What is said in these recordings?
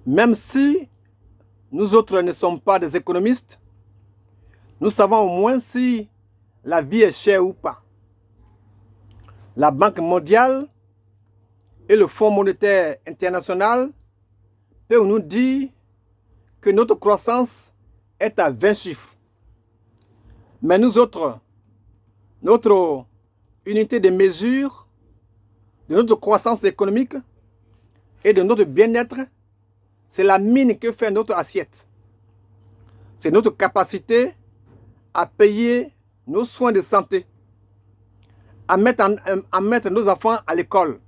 Même si nous autres ne sommes pas des économistes, nous savons au moins si la vie est chère ou pas. La Banque mondiale et le Fonds monétaire international peuvent nous dire que notre croissance est à 20 chiffres. Mais nous autres, notre unité de mesure de notre croissance économique et de notre bien-être, c'est la mine que fait notre assiette. C'est notre capacité à payer nos soins de santé, à mettre nos enfants à l'école,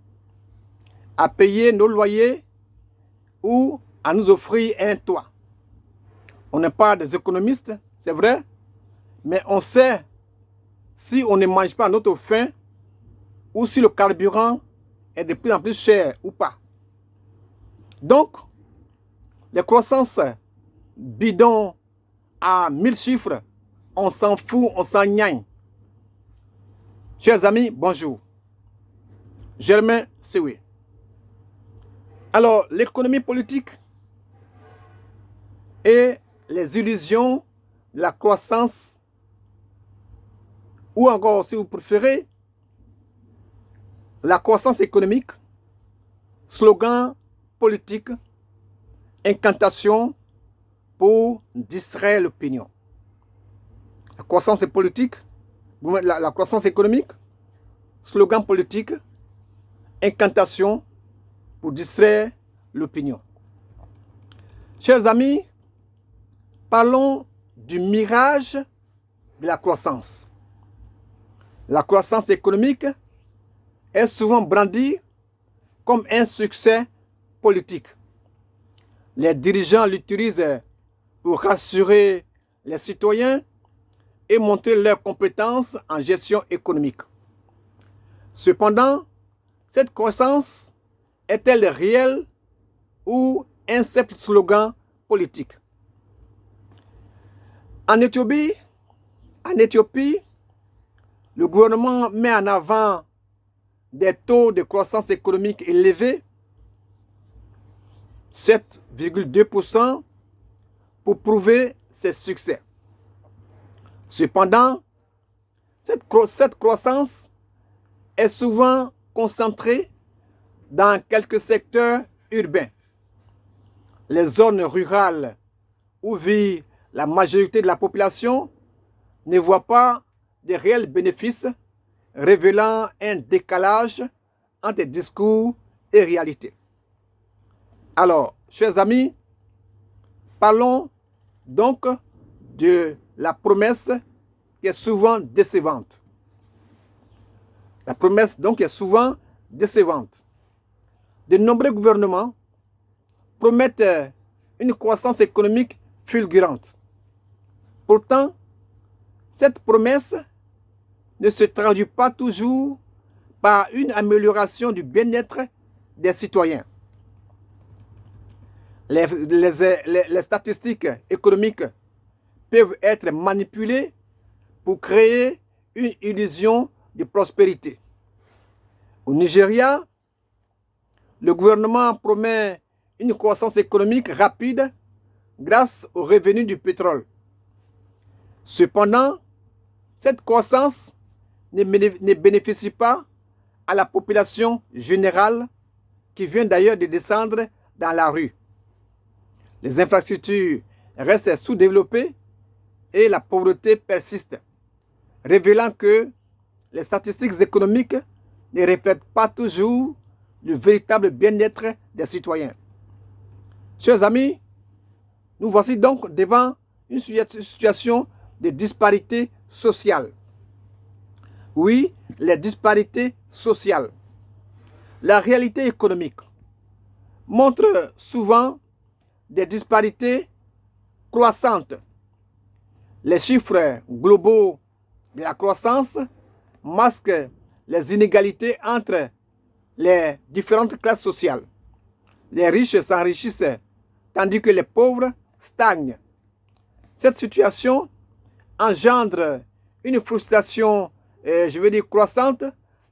à payer nos loyers ou à nous offrir un toit. On n'est pas des économistes, c'est vrai, mais on sait si on ne mange pas à notre faim ou si le carburant est de plus en plus cher ou pas. Donc, les croissances bidons à 1000 chiffres, on s'en fout, on s'en gagne. Chers amis, bonjour. Germain Sewe. Alors, l'économie politique et les illusions de la croissance, ou encore, si vous préférez, la croissance économique, slogan politique, incantation pour distraire l'opinion. La croissance politique, la croissance économique, slogan politique, incantation pour distraire l'opinion. Chers amis, parlons du mirage de la croissance. La croissance économique est souvent brandie comme un succès politique. Les dirigeants l'utilisent pour rassurer les citoyens et montrer leurs compétences en gestion économique. Cependant, cette croissance est-elle réelle ou un simple slogan politique? En Éthiopie, le gouvernement met en avant des taux de croissance économique élevés, 7,2%, pour prouver ses succès. Cependant, cette croissance est souvent concentrée dans quelques secteurs urbains. Les zones rurales où vit la majorité de la population ne voient pas de réels bénéfices, révélant un décalage entre discours et réalité. Alors, chers amis, parlons donc de la promesse qui est souvent décevante. La promesse donc est souvent décevante. De nombreux gouvernements promettent une croissance économique fulgurante. Pourtant, cette promesse ne se traduit pas toujours par une amélioration du bien-être des citoyens. Les statistiques économiques peuvent être manipulées pour créer une illusion de prospérité. Au Nigeria, le gouvernement promet une croissance économique rapide grâce aux revenus du pétrole. Cependant, cette croissance ne bénéficie pas à la population générale qui vient d'ailleurs de descendre dans la rue. Les infrastructures restent sous-développées et la pauvreté persiste, révélant que les statistiques économiques ne reflètent pas toujours le véritable bien-être des citoyens. Chers amis, nous voici donc devant une situation de disparité sociale. Oui, les disparités sociales. La réalité économique montre souvent des disparités croissantes. Les chiffres globaux de la croissance masquent les inégalités entre les différentes classes sociales. Les riches s'enrichissent tandis que les pauvres stagnent. Cette situation engendre une frustration, croissante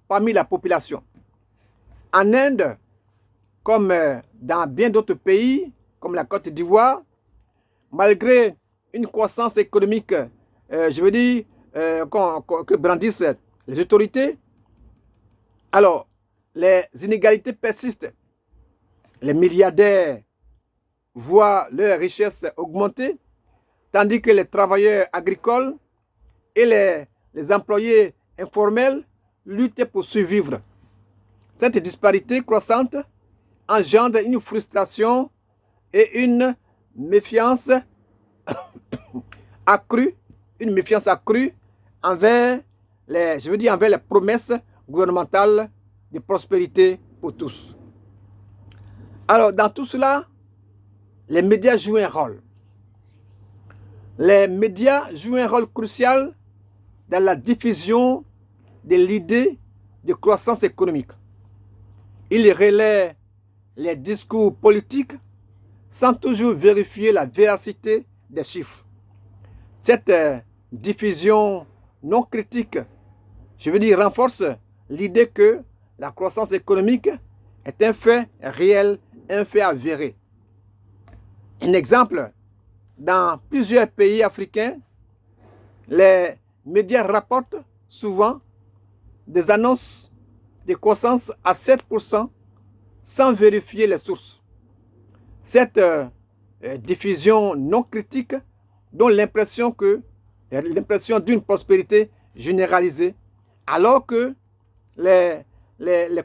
parmi la population. En Inde, comme dans bien d'autres pays, comme la Côte d'Ivoire, malgré une croissance économique, que brandissent les autorités, alors les inégalités persistent. Les milliardaires voient leur richesse augmenter, tandis que les travailleurs agricoles et les employés informels luttent pour survivre. Cette disparité croissante engendre une frustration et une méfiance accrue envers les promesses gouvernementales de prospérité pour tous. Alors, dans tout cela, les médias jouent un rôle. Les médias jouent un rôle crucial dans la diffusion de l'idée de croissance économique. Ils relaient les discours politiques sans toujours vérifier la véracité des chiffres. Cette diffusion non critique, renforce l'idée que la croissance économique est un fait réel, un fait avéré. Un exemple, dans plusieurs pays africains, les médias rapportent souvent des annonces de croissance à 7% sans vérifier les sources. Cette diffusion non critique donne l'impression d'une prospérité généralisée, alors que les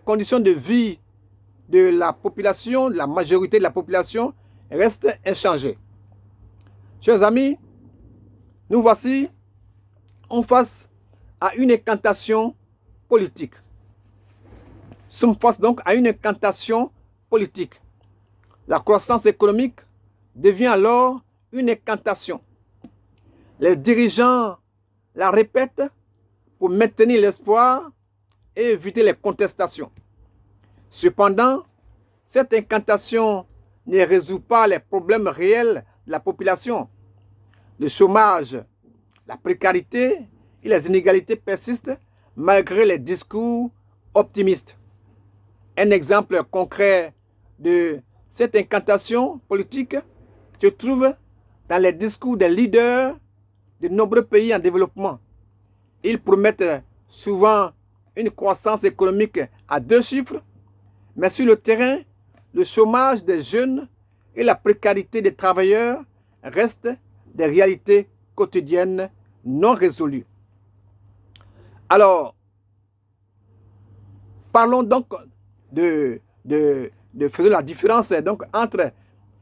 conditions de vie de la population, de la majorité de la population, restent inchangées. Chers amis, nous voici en face à une incantation politique. Nous sommes face donc à une incantation politique. La croissance économique devient alors une incantation. Les dirigeants la répètent pour maintenir l'espoir et éviter les contestations. Cependant, cette incantation ne résout pas les problèmes réels de la population. Le chômage, la précarité et les inégalités persistent malgré les discours optimistes. Un exemple concret de cette incantation politique se trouve dans les discours des leaders de nombreux pays en développement. Ils promettent souvent une croissance économique à 2 chiffres, mais sur le terrain, le chômage des jeunes et la précarité des travailleurs restent des réalités quotidiennes non résolues. Alors, parlons donc faisons la différence donc entre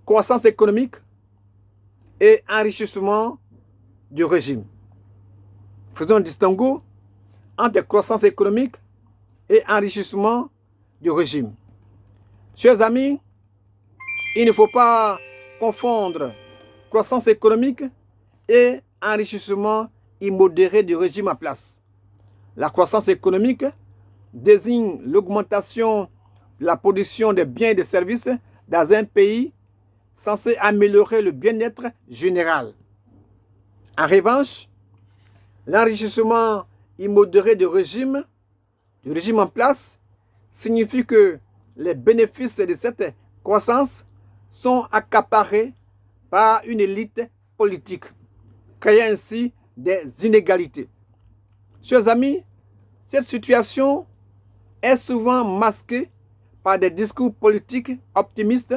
croissance économique et enrichissement du régime. Faisons un distinguo entre croissance économique et enrichissement du régime. Chers amis, il ne faut pas confondre croissance économique et enrichissement immodéré du régime en place. La croissance économique désigne l'augmentation de la production de biens et de services dans un pays censé améliorer le bien-être général. En revanche, l'enrichissement immodéré du régime en place signifie que les bénéfices de cette croissance sont accaparés par une élite politique, créant ainsi des inégalités. Chers amis, cette situation est souvent masquée par des discours politiques optimistes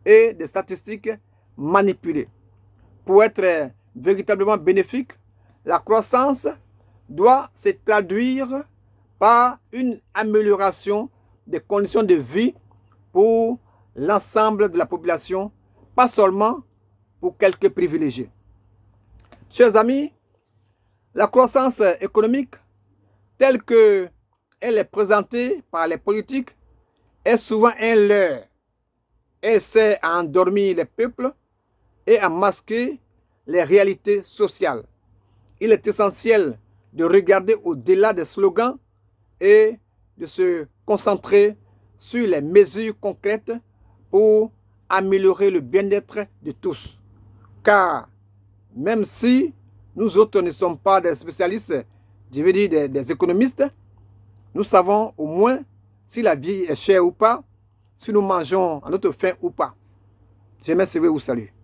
et des statistiques manipulées. Pour être véritablement bénéfique, la croissance doit se traduire par une amélioration des conditions de vie pour l'ensemble de la population, pas seulement pour quelques privilégiés. Chers amis, la croissance économique, telle qu'elle est présentée par les politiques, est souvent un leurre. Elle sert à endormir les peuples et à masquer les réalités sociales. Il est essentiel de regarder au-delà des slogans et de se concentrer sur les mesures concrètes pour améliorer le bien-être de tous. Car même si nous autres ne sommes pas des spécialistes, je veux dire des économistes, nous savons au moins si la vie est chère ou pas, si nous mangeons à notre faim ou pas. Je m'ai vous salue.